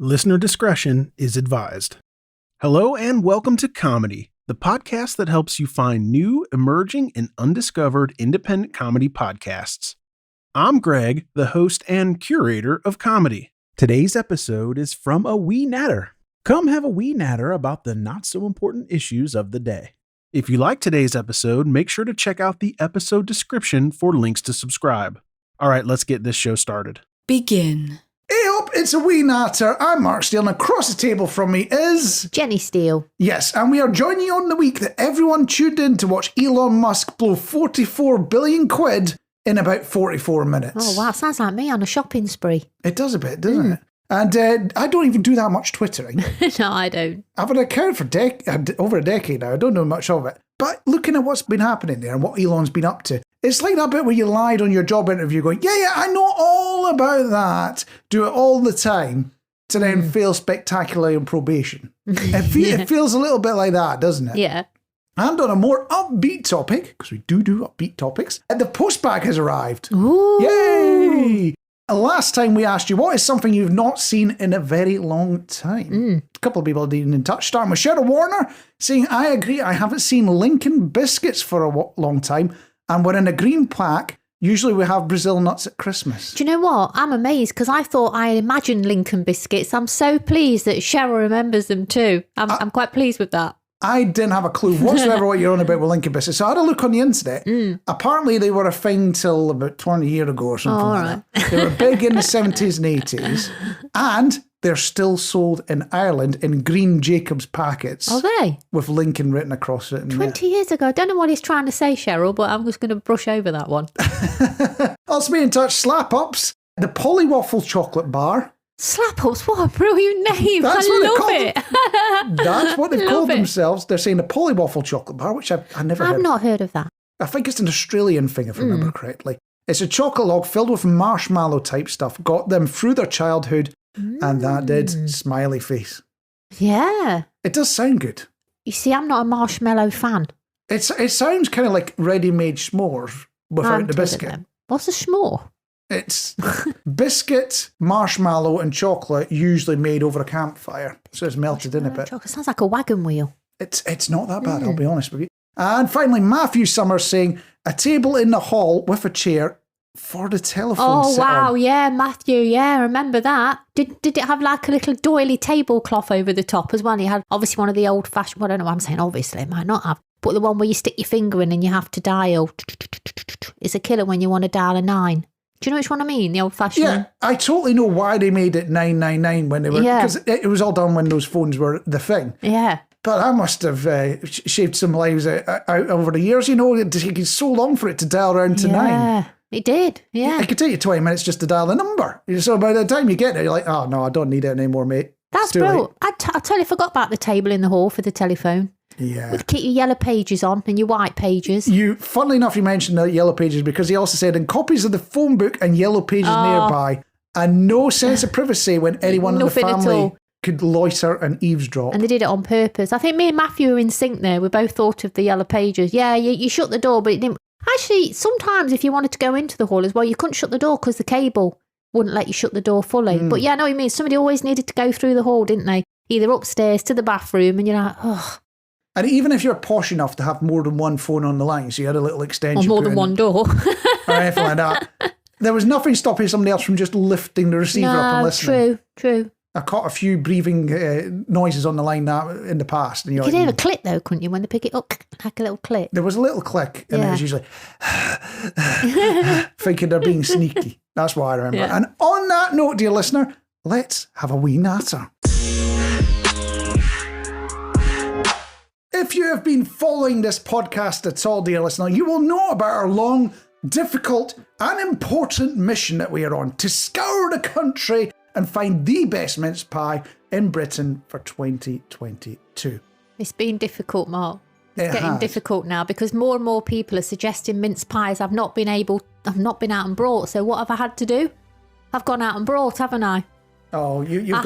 Listener discretion is advised. Hello and welcome to Comedy, the podcast that helps you find new, emerging, and undiscovered independent comedy podcasts. I'm Greg, the host and curator of comedy. Today's episode is from A Wee Natter. Come have a wee natter about the not-so-important issues of the day. If you like today's episode, make sure to check out the episode description for links to subscribe. All right, let's get this show started. Begin. Hey up, it's A Wee Natter. I'm Marc Steele, and across the table from me is... Jenny Steele. Yes, and we are joining you on the week that everyone tuned in to watch Elon Musk blow 44 billion quid in about 44 minutes. Oh, wow. Sounds like me on a shopping spree. It does a bit, doesn't it? And I don't even do that much Twittering. No, I don't. I've had an account for over a decade now. I don't know much of it. But looking at what's been happening there and what Elon's been up to, it's like that bit where you lied on your job interview going, yeah, I know all about that. Do it all the time to then fail spectacularly on probation. It feels a little bit like that, doesn't it? Yeah. And on a more upbeat topic, because we do upbeat topics, the postbag has arrived. Ooh. Yay! Last time we asked you, what is something you've not seen in a very long time? A couple of people have been in touch, starting with Cheryl Warner, saying, I agree, I haven't seen Lincoln biscuits for a long time, and we're in a green pack. Usually we have Brazil nuts at Christmas. Do you know what? I'm amazed because I thought I imagined Lincoln biscuits. I'm so pleased that Cheryl remembers them too. I'm quite pleased with that. I didn't have a clue whatsoever what you're on about with Lincoln biscuits. So I had a look on the internet. Apparently they were a thing till about 20 years ago or something like that. They were big in the 70s and 80s. And they're still sold in Ireland in green Jacobs packets. Are they? With Lincoln written across it. 20 years ago. I don't know what he's trying to say, Cheryl, but I'm just going to brush over that one. Also be in touch, Slap Ups, the Polywaffle chocolate bar. Slap Ups, what a brilliant name. I love it. That's what they've called themselves. They're saying a Polywaffle chocolate bar, which I've never heard of. I've not heard of that. I think it's an Australian thing, if I remember correctly. It's a chocolate log filled with marshmallow type stuff. Got them through their childhood, and that did smiley face. Yeah. It does sound good. You see, I'm not a marshmallow fan. It sounds kind of like ready-made s'mores without the biscuit. What's a s'more? It's biscuit, marshmallow, and chocolate, usually made over a campfire. So it's melted in a bit. Chocolate sounds like a wagon wheel. It's not that bad, I'll be honest with you. And finally, Matthew Summers saying, a table in the hall with a chair for the telephone Oh, wow, yeah, Matthew, yeah, I remember that. Did it have like a little doily tablecloth over the top as well? You had obviously one of the old-fashioned, well, I don't know what I'm saying, obviously, it might not have, but the one where you stick your finger in and you have to dial. It's a killer when you want to dial a 9. Do you know which one I mean? The old-fashioned one? Yeah, I totally know why they made it 999 when they were... Because it was all done when those phones were the thing. Yeah. But I must have shaved some lives out over the years. You know, it took so long for it to dial around to 9. Yeah, it did, yeah. It could take you 20 minutes just to dial the number. So by the time you get there, you're like, oh, no, I don't need it anymore, mate. That's brilliant. I totally forgot about the table in the hall for the telephone. Yeah. With keep your yellow pages on and your white pages. Funnily enough, you mentioned the yellow pages because he also said, in copies of the phone book and yellow pages nearby, and no sense of privacy when anyone in the family could loiter and eavesdrop. And they did it on purpose. I think me and Matthew were in sync there. We both thought of the yellow pages. Yeah, you shut the door, but it didn't. Actually, sometimes if you wanted to go into the hall as well, you couldn't shut the door because the cable wouldn't let you shut the door fully. But yeah, I know what you mean. Somebody always needed to go through the hall, didn't they? Either upstairs to the bathroom, and you're like, oh. And even if you're posh enough to have more than one phone on the line, so you had a little extension. Or more than one door. Or anything like that. There was nothing stopping somebody else from just lifting the receiver up and listening. True. I caught a few breathing noises on the line in the past. And you could hear a click though, couldn't you, when they pick it up? Like a little click. There was a little click, and it was usually thinking they're being sneaky. That's what I remember. Yeah. And on that note, dear listener, let's have a wee natter. If you have been following this podcast at all, dear listener, you will know about our long, difficult, and important mission that we are on to scour the country and find the best mince pie in Britain for 2022. It's been difficult, Mark. It's getting difficult now because more and more people are suggesting mince pies I've not been out and brought. So what have I had to do? I've gone out and brought, haven't I? Oh, you've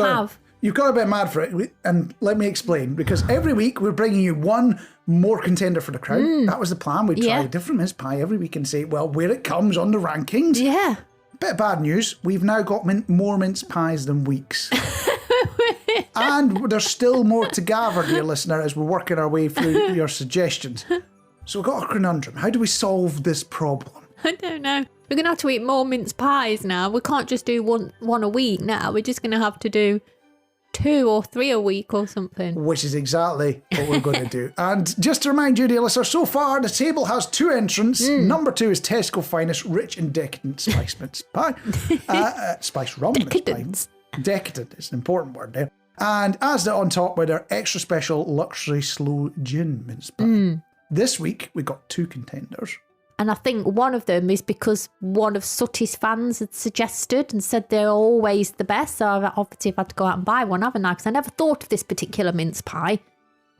got a bit mad for it. And let me explain. Because every week we're bringing you one more contender for the crown. That was the plan. We'd try a different mince pie every week and say, well, where it comes on the rankings. Yeah. Bit of bad news. We've now got more mince pies than weeks. And there's still more to gather, dear listener, as we're working our way through your suggestions. So we've got a conundrum. How do we solve this problem? I don't know. We're going to have to eat more mince pies now. We can't just do one a week now. We're just going to have to do 2 or 3 a week or something. Which is exactly what we're going to do. And just to remind you, dear listener, so far the table has 2 entrants. Number 2 is Tesco Finest Rich and Decadent Spice Mince Pie. Spice Rum Mince Pie. Decadent is an important word there. And Asda on top with our extra special luxury slow gin mince pie. This week we got 2 contenders. And I think one of them is because one of Sutty's fans had suggested and said they're always the best. So I've obviously had to go out and buy one, haven't I? Because I never thought of this particular mince pie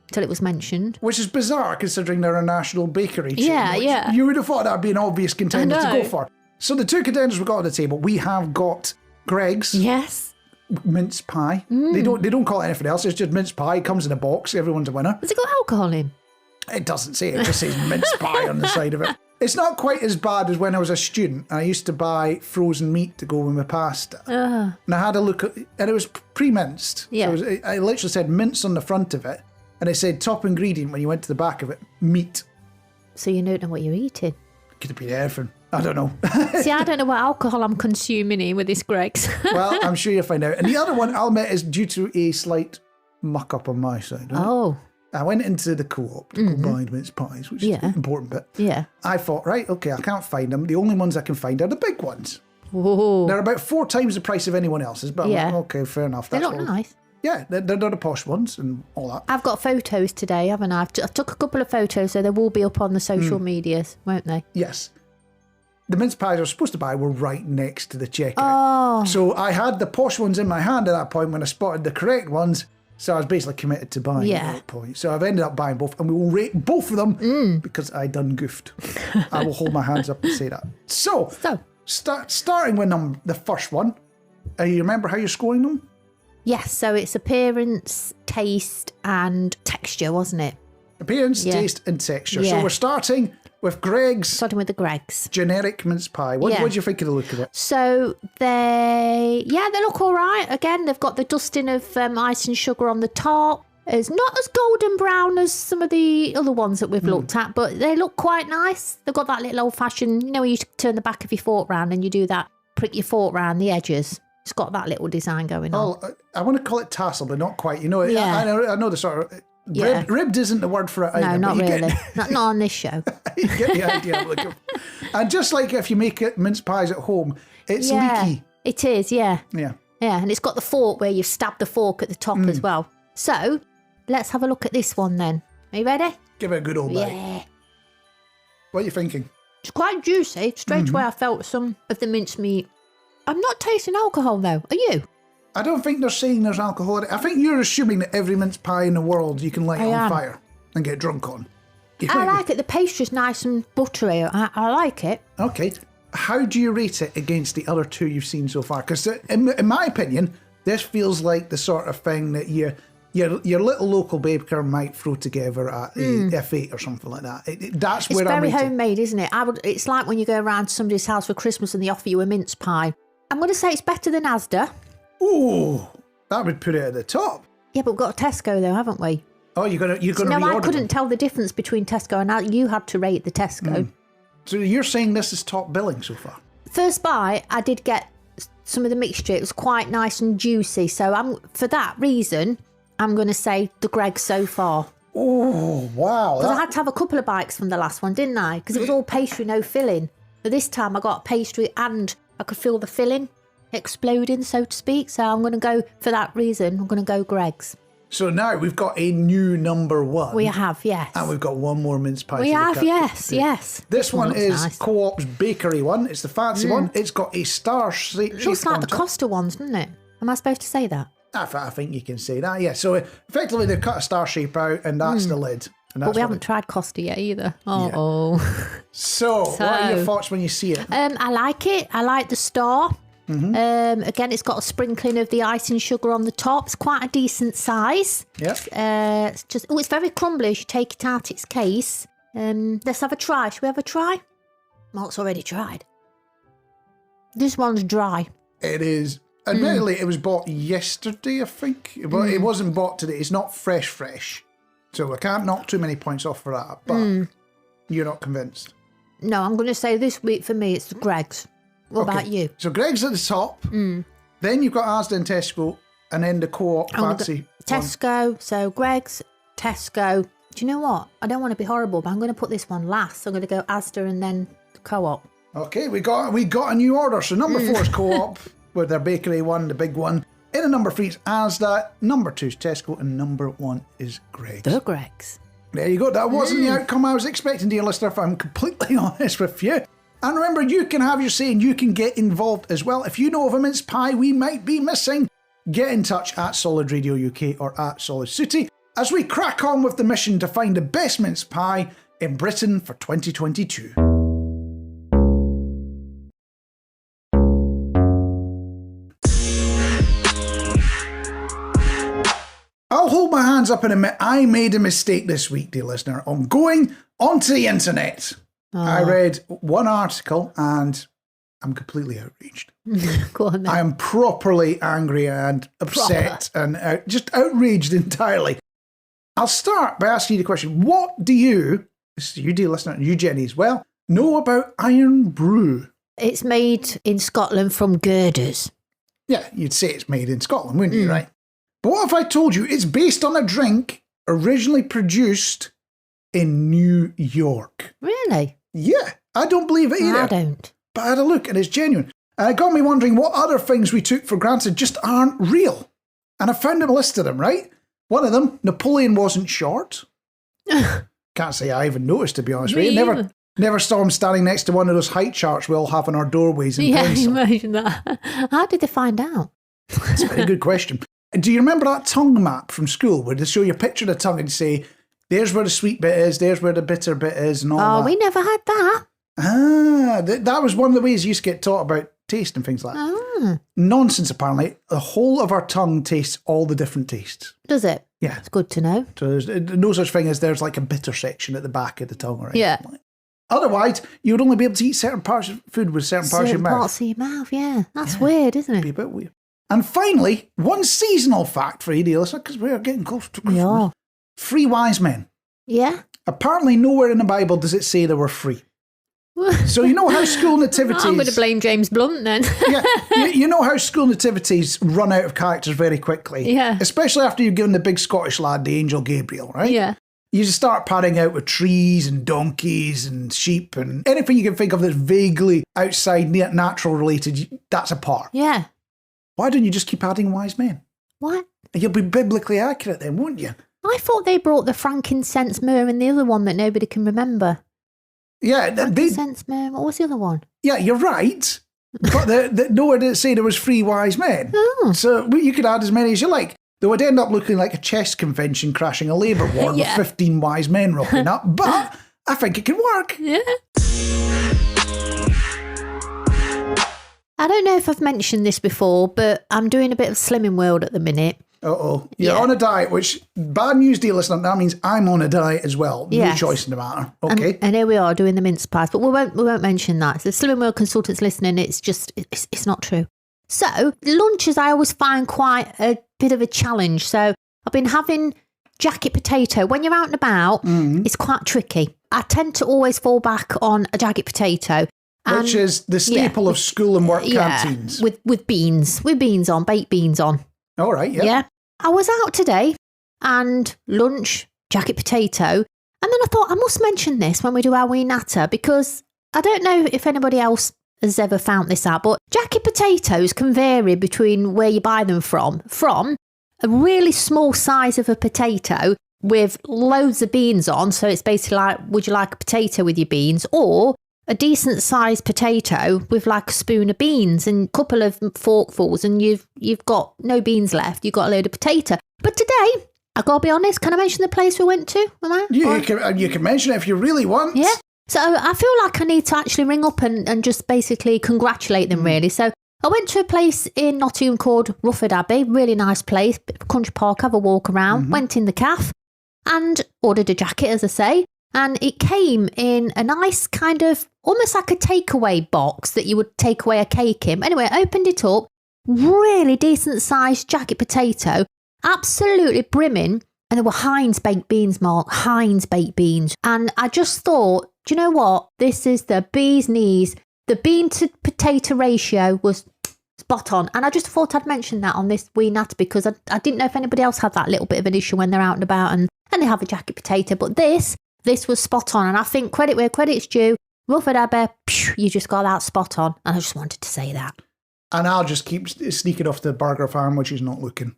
until it was mentioned. Which is bizarre considering they're a national bakery chain. Yeah. You would have thought that would be an obvious contender to go for. So the 2 contenders we've got on the table, we have got Greg's. Yes. Mince pie. They don't call it anything else. It's just mince pie. It comes in a box. Everyone's a winner. Has it got alcohol in? It doesn't say. It just says mince pie on the side of it. It's not quite as bad as when I was a student. I used to buy frozen meat to go with my pasta. And I had a look at, and it was pre-minced. Yeah. So I literally said mince on the front of it, and it said top ingredient when you went to the back of it, meat. So you don't know what you're eating. Could have been anything. I don't know. See, I don't know what alcohol I'm consuming here with this Greg's. Well, I'm sure you'll find out. And the other one, I'll admit, is due to a slight muck up on my side. Right? Oh. I went into the co-op to go buy mince pies, which is an important bit. Yeah. I thought, right, okay, I can't find them. The only ones I can find are the big ones. Whoa. They're about 4 times the price of anyone else's, but I'm like, okay, fair enough. They look nice. Yeah, they're the posh ones and all that. I've got photos today, haven't I? I took a couple of photos, so they will be up on the social medias, won't they? Yes. The mince pies I was supposed to buy were right next to the checkout. Oh. So I had the posh ones in my hand at that point when I spotted the correct ones. So I was basically committed to buying at that point. So I've ended up buying both, and we will rate both of them because I done goofed. I will hold my hands up and say that. So starting with the first one, you remember how you're scoring them? Yes, so it's appearance, taste, and texture, wasn't it? Appearance, taste, and texture. Yeah. So we're starting with Greg's. Starting with the Greg's. Generic mince pie. What do you think of the look of it? So they look all right. Again, they've got the dusting of ice and sugar on the top. It's not as golden brown as some of the other ones that we've looked at, but they look quite nice. They've got that little old-fashioned, where you turn the back of your fork round and you do that, prick your fork round the edges. It's got that little design going on. Oh, I want to call it tassel, but not quite. I know the sort of... Ribbed isn't the word for it either. No, not really. Not on this show. You get the idea. And just like if you make mince pies at home, it's leaky. It is, yeah. Yeah. Yeah, and it's got the fork where you've stabbed the fork at the top as well. So, let's have a look at this one then. Are you ready? Give it a good old bite. Yeah. What are you thinking? It's quite juicy. Straight away I felt some of the mincemeat. I'm not tasting alcohol though. Are you? I don't think they're saying there's alcohol in it. I think you're assuming that every mince pie in the world you can light on fire and get drunk on. I like it. The pastry's nice and buttery. I like it. Okay. How do you rate it against the other 2 you've seen so far? Because in my opinion, this feels like the sort of thing that your little local baker might throw together at F8 or something like that. That's where I'm. It's very homemade, isn't it? It's like when you go around to somebody's house for Christmas and they offer you a mince pie. I'm going to say it's better than Asda. Oh, that would put it at the top. Yeah, but we've got a Tesco though, haven't we? Oh, you're gonna No, I couldn't tell the difference between Tesco and you had to rate the Tesco. So you're saying this is top billing so far? First bite, I did get some of the mixture. It was quite nice and juicy. So for that reason, I'm going to say the Greg's so far. Oh, wow. Because I had to have a couple of bites from the last one, didn't I? Because it was all pastry, no filling. But this time I got pastry and I could feel the filling exploding, so to speak. So I'm going to go, for that reason, I'm going to go Greg's. So now we've got a new number 1. We have, yes. And we've got one more mince pie. We have, yes. This one is nice. Co-op's bakery one. It's the fancy one. It's got a star shape. It looks like the Costa ones, doesn't it? Am I supposed to say that? I think you can say that, yeah. So effectively they've cut a star shape out and that's the lid. And that's but we haven't tried Costa yet either. So, what are your thoughts when you see it? I like it. I like the star. Again, it's got a sprinkling of the icing sugar on the top. It's quite a decent size. Yep. It's very crumbly as you take it out its case. Let's have a try. Should we have a try? Mark's already tried. This one's dry. It is Admittedly, it was bought yesterday, I think. But it wasn't bought today. It's not fresh. So I can't knock too many points off for that. But you're not convinced. No, I'm going to say this week for me, it's Greggs. What about you? So Greggs at the top. Then you've got Asda and Tesco. And then the co-op fancy Tesco. So Greggs, Tesco. Do you know what? I don't want to be horrible, but I'm going to put this one last. So I'm going to go Asda and then co-op. Okay, we got a new order. So number 4 is co-op with their bakery one, the big one. In at number 3 is Asda, number 2 is Tesco, and number 1 is Greggs. The Greggs. There you go. That wasn't the outcome I was expecting, dear listener, if I'm completely honest with you. And remember, you can have your say and you can get involved as well. If you know of a mince pie we might be missing, get in touch at Solid Radio UK or at Solid City as we crack on with the mission to find the best mince pie in Britain for 2022. I'll hold my hands up and admit I made a mistake this week, dear listener, on going onto the internet. I read one article and I'm completely outraged. Go on then. I am properly angry and upset and just outraged entirely. I'll start by asking you the question, what do you, this is you dear listener, and you Jenny as well, know about Iron Brew? It's made in Scotland from girders. Yeah, you'd say it's made in Scotland, wouldn't you, right? But what if I told you it's based on a drink originally produced in New York? Really? Yeah, I don't believe it either. I don't. But I had a look and it's genuine. And it got me wondering what other things we took for granted just aren't real. And I found a list of them, right? One of them, Napoleon wasn't short. Can't say I even noticed, to be honest with you. Never saw him standing next to one of those height charts we all have in our doorways in pencil. Imagine that. How did they find out? That's a very good question. Do you remember that tongue map from school where they show you a picture of the tongue and say, there's where the sweet bit is, there's where the bitter bit is, and all that? Oh, we never had that. That was one of the ways you used to get taught about taste and things like that. Nonsense, apparently. The whole of our tongue tastes all the different tastes. Does it? Yeah. It's good to know. So there's no such thing as there's like a bitter section at the back of the tongue or anything. Yeah. Otherwise, you would only be able to eat certain parts of food with certain parts of your mouth. Parts of your mouth, yeah. That's weird, isn't Be a it? bit weird. And finally, one seasonal fact for you, dear listener, because we are getting close to Christmas. Yeah. 3 wise men. Yeah. Apparently, nowhere in the Bible does it say they were free. So you know how school nativities... I'm going to blame James Blunt then. Yeah, you know how school nativities run out of characters very quickly. Yeah. Especially after you've given the big Scottish lad the angel Gabriel, right? Yeah. You just start padding out with trees and donkeys and sheep and anything you can think of that's vaguely outside natural related, that's a part. Yeah. Why don't you just keep adding wise men? What? You'll be biblically accurate then, won't you? I thought they brought the frankincense, myrrh and the other one that nobody can remember. Yeah, Frankincense, myrrh, what was the other one? Yeah, you're right. But nowhere did it say there was 3 wise men. Oh. So you could add as many as you like. They would end up looking like a chess convention crashing a labour ward with 15 wise men rocking up. But I think it can work. Yeah. I don't know if I've mentioned this before, but I'm doing a bit of Slimming World at the minute. Uh-oh. You're on a diet, which, bad news, dear listener, that means I'm on a diet as well. No choice in the matter. Okay. And here we are doing the mince pies, but we won't mention that. So the Slimming World consultants listening, it's not true. So lunches I always find quite a bit of a challenge. So I've been having jacket potato. When you're out and about, it's quite tricky. I tend to always fall back on a jacket potato. Which is the staple of school and work canteens. With beans. With beans on, baked beans on. All right, Yeah. I was out today and lunch, jacket potato. And then I thought I must mention this when we do our wee natter because I don't know if anybody else has ever found this out, but jacket potatoes can vary between where you buy them from a really small size of a potato with loads of beans on. So it's basically like, would you like a potato with your beans? Or a decent sized potato with like a spoon of beans and a couple of forkfuls and you've got no beans left. You've got a load of potato. But today, I've got to be honest, can I mention the place we went to? You can mention it if you really want. Yeah. So I feel like I need to actually ring up and just basically congratulate them really. So I went to a place in Nottingham called Rufford Abbey. Really nice place. Bit of country park, have a walk around. Went in the cafe and ordered a jacket, as I say. And it came in a nice kind of, almost like a takeaway box that you would take away a cake in. Anyway, I opened it up really decent sized jacket potato, absolutely brimming. And there were Heinz baked beans, Mark, Heinz baked beans. And I just thought, do you know what? This is the bee's knees. The bean to potato ratio was spot on. And I just thought I'd mention that on this Wee Natter because I didn't know if anybody else had that little bit of an issue when they're out and about and they have a jacket potato. But this was spot on. And I think credit where credit's due. Rutherford Abbey, you just got that spot on. And I just wanted to say that. And I'll just keep sneaking off the burger farm, which is not looking.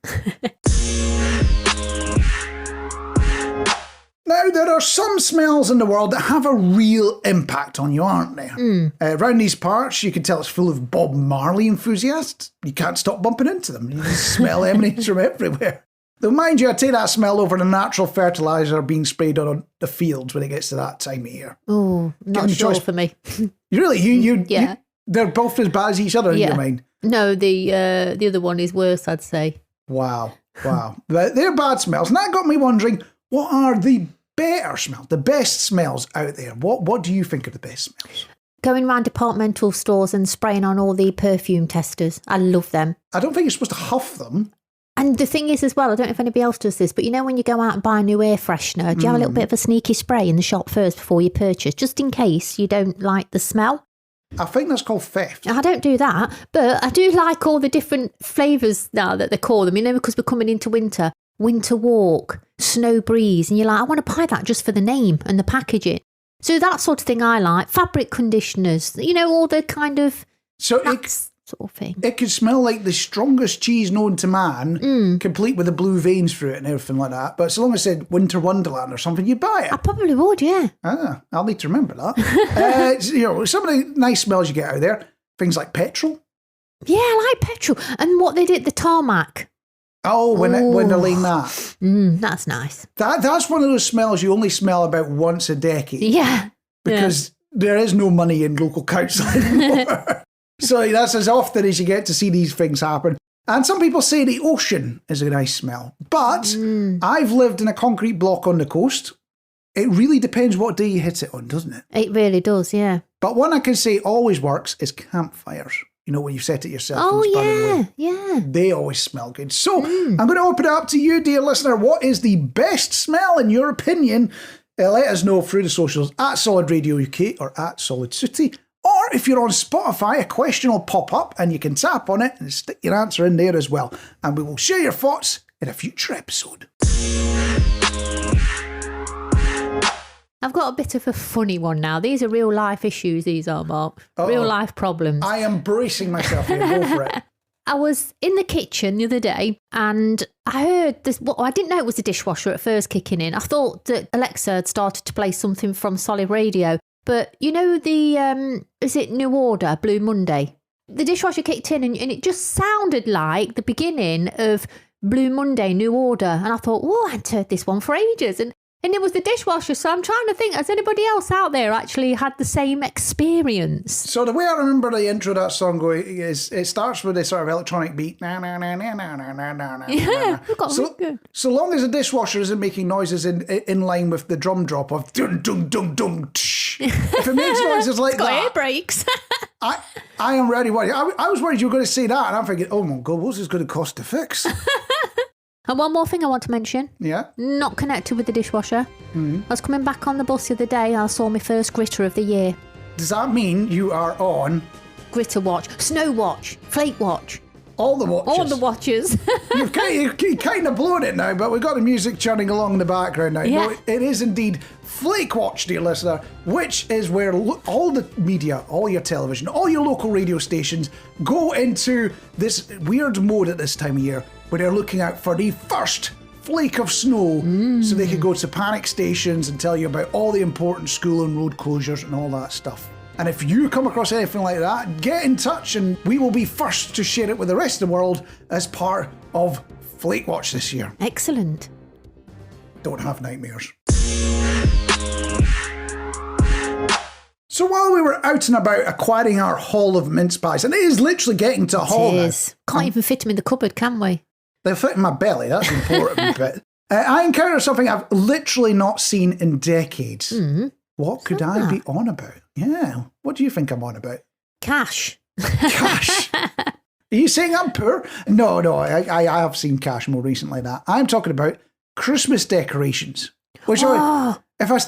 Now, there are some smells in the world that have a real impact on you, aren't they? Around these parts, you can tell it's full of Bob Marley enthusiasts. You can't stop bumping into them. You just smell emanates from everywhere. Though, mind you, I take that smell over the natural fertiliser being sprayed on the fields when it gets to that time of year. Oh, not sure for me. Really? Yeah. They're both as bad as each other in your mind? No, the other one is worse, I'd say. Wow. But they're bad smells. And that got me wondering, what are the better smells, the best smells out there? What do you think are the best smells? Going around departmental stores and spraying on all the perfume testers. I love them. I don't think you're supposed to huff them. And the thing is as well, I don't know if anybody else does this, but you know when you go out and buy a new air freshener, do you have a little bit of a sneaky spray in the shop first before you purchase, just in case you don't like the smell? I think that's called theft. I don't do that, but I do like all the different flavours now that they call them, you know, because we're coming into winter. Winter Walk, Snow Breeze, and you're like, I want to buy that just for the name and the packaging. So that sort of thing I like. Fabric conditioners, you know, all the kind of sort of thing. It could smell like the strongest cheese known to man, complete with the blue veins through it and everything like that. But so long as it said Winter Wonderland or something, you'd buy it. I probably would, yeah. I'll need to remember that. Some of the nice smells you get out there, things like petrol. Yeah, I like petrol. And what they did, the tarmac. Oh, when they're laying that. That's nice. That's one of those smells you only smell about once a decade. Yeah. Because there is no money in local council anymore. So that's as often as you get to see these things happen. And some people say the ocean is a nice smell. But I've lived in a concrete block on the coast. It really depends what day you hit it on, doesn't it? It really does, yeah. But one I can say always works is campfires. You know, when you set it yourself. Oh, yeah. They always smell good. So I'm going to open it up to you, dear listener. What is the best smell in your opinion? Let us know through the socials at Solid Radio UK or at Solid City. Or if you're on Spotify, a question will pop up and you can tap on it and stick your answer in there as well. And we will share your thoughts in a future episode. I've got a bit of a funny one now. These are real life issues, these are, Mark. Real life problems. I am bracing myself here. Go for it. I was in the kitchen the other day and I heard this. Well, I didn't know it was the dishwasher at first kicking in. I thought that Alexa had started to play something from Solid Radio. But you know is it New Order, Blue Monday? The dishwasher kicked in and it just sounded like the beginning of Blue Monday, New Order. And I thought, I hadn't heard this one for ages. And it was the dishwasher. So I'm trying to think, has anybody else out there actually had the same experience? So the way I remember the intro of that song going is it starts with this sort of electronic beat. Na, na, na, na, na, na, na, na, yeah, so long as the dishwasher isn't making noises in line with the drum drop of dun dun dun dun. If it makes noises like that, air brakes. I am really worried. I was worried you were going to say that, and I'm thinking, oh my God, what's this going to cost to fix? And one more thing I want to mention. Yeah. Not connected with the dishwasher. I was coming back on the bus the other day and I saw my first gritter of the year. Does that mean you are on? Gritter watch, snow watch, flake watch. All the watches. All the watches. You've kind of blown it now, but we've got the music churning along in the background now. Yeah. No, it is indeed FlakeWatch, dear listener, which is where all the media, all your television, all your local radio stations go into this weird mode at this time of year where they're looking out for the first flake of snow so they can go to panic stations and tell you about all the important school and road closures and all that stuff. And if you come across anything like that, get in touch and we will be first to share it with the rest of the world as part of FlakeWatch this year. Excellent. Don't have nightmares. So while we were out and about acquiring our haul of mince pies, and it is literally getting to a haul now. Can't even fit them in the cupboard, can we? They fit in my belly, that's the important bit. I encountered something I've literally not seen in decades. What could I be on about? Yeah. What do you think I'm on about? Cash. Cash. Are you saying I'm poor? No, I have seen cash more recently than that. I'm talking about Christmas decorations. Which, if I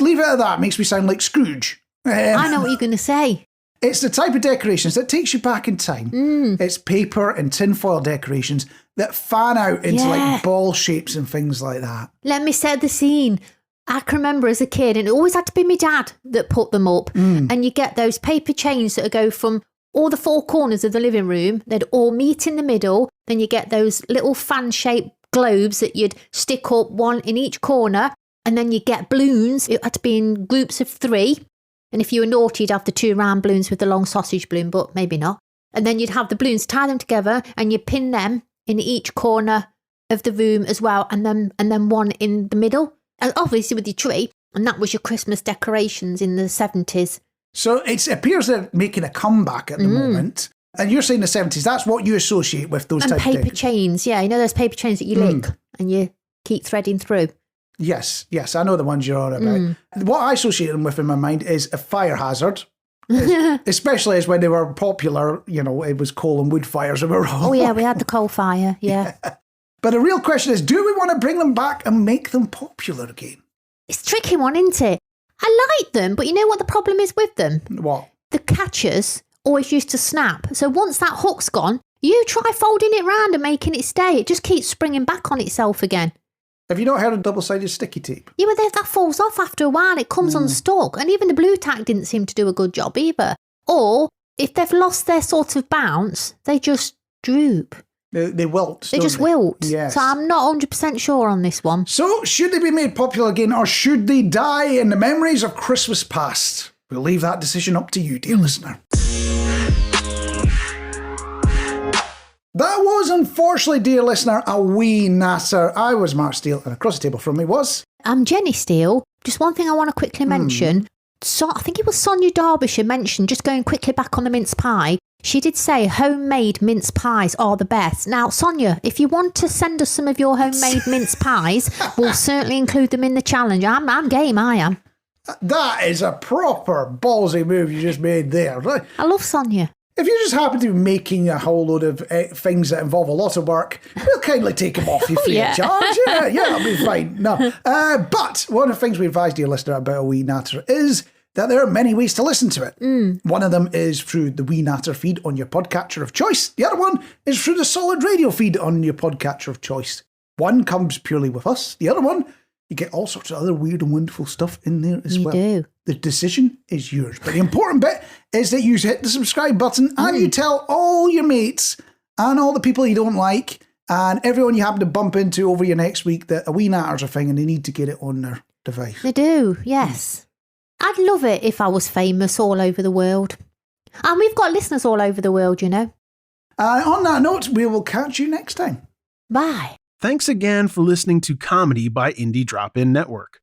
leave it at that, makes me sound like Scrooge. I know what you're going to say. It's the type of decorations that takes you back in time. It's paper and tinfoil decorations that fan out into like ball shapes and things like that. Let me set the scene. I can remember as a kid, and it always had to be my dad that put them up. And you get those paper chains that go from all the four corners of the living room. They'd all meet in the middle. Then you get those little fan-shaped globes that you'd stick up, one in each corner. And then you get balloons. It had to be in groups of 3. And if you were naughty, you'd have the 2 round balloons with the long sausage balloon, but maybe not. And then you'd have the balloons, tie them together, and you pin them in each corner of the room as well, and then one in the middle. And obviously with your tree. And that was your Christmas decorations in the 70s. So it appears they're making a comeback at the moment. And you're saying the 70s, that's what you associate with those type of paper chains, yeah. You know those paper chains that you lick and you keep threading through? Yes, I know the ones you're on about. What I associate them with in my mind is a fire hazard. Especially as when they were popular, it was coal and wood fires. We had the coal fire, yeah. But the real question is, do we want to bring them back and make them popular again? It's a tricky one, isn't it? I like them, but you know what the problem is with them? What? The catchers always used to snap. So once that hook's gone, you try folding it round and making it stay. It just keeps springing back on itself again. Have you not heard of double-sided sticky tape? Yeah, but that falls off after a while. It comes unstuck. And even the blue tack didn't seem to do a good job either. Or if they've lost their sort of bounce, they just droop. They wilt. They just wilt. Yes. So I'm not 100% sure on this one. So should they be made popular again, or should they die in the memories of Christmas past? We'll leave that decision up to you, dear listener. That was, unfortunately, dear listener, A Wee Natter. I was Marc Steele, and across the table from me was... I'm Jenny Steele. Just one thing I want to quickly mention. So I think it was Sonia Derbyshire mentioned, just going quickly back on the mince pie, she did say homemade mince pies are the best. Now, Sonia, if you want to send us some of your homemade mince pies, we'll certainly include them in the challenge. I'm game, I am. That is a proper ballsy move you just made there. I love Sonia. If you just happen to be making a whole load of things that involve a lot of work, we'll kindly take them off you free of charge. Yeah, that'll be fine. No. But one of the things we advise, dear listener, about A Wee Natter is that there are many ways to listen to it. One of them is through the Wee Natter feed on your podcatcher of choice. The other one is through the Solid Radio feed on your podcatcher of choice. One comes purely with us. The other one, you get all sorts of other weird and wonderful stuff in there as well. You do. The decision is yours. But the important bit is that you hit the subscribe button and you tell all your mates and all the people you don't like and everyone you happen to bump into over your next week that A Wee Natter's a thing and they need to get it on their device. They do, yes. I'd love it if I was famous all over the world. And we've got listeners all over the world, you know. On that note, we will catch you next time. Bye. Thanks again for listening to Comedy by Indie Drop-In Network.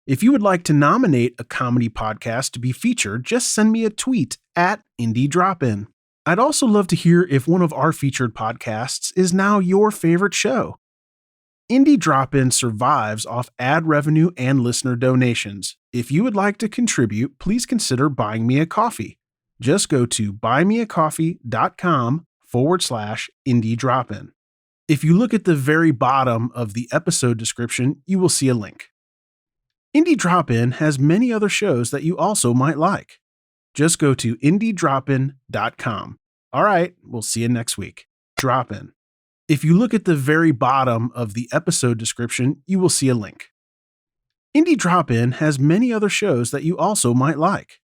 If you would like to nominate a comedy podcast to be featured, just send me a tweet at Indie Drop-In. I'd also love to hear if one of our featured podcasts is now your favorite show. Indie Drop-In survives off ad revenue and listener donations. If you would like to contribute, please consider buying me a coffee. Just go to buymeacoffee.com/Indie Drop-In. If you look at the very bottom of the episode description, you will see a link. Indie Drop-In has many other shows that you also might like. Just go to indiedropin.com. All right, we'll see you next week. Drop-In. If you look at the very bottom of the episode description, you will see a link. Indie Drop-In has many other shows that you also might like.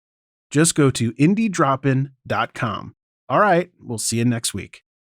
Just go to indiedropin.com. All right, we'll see you next week.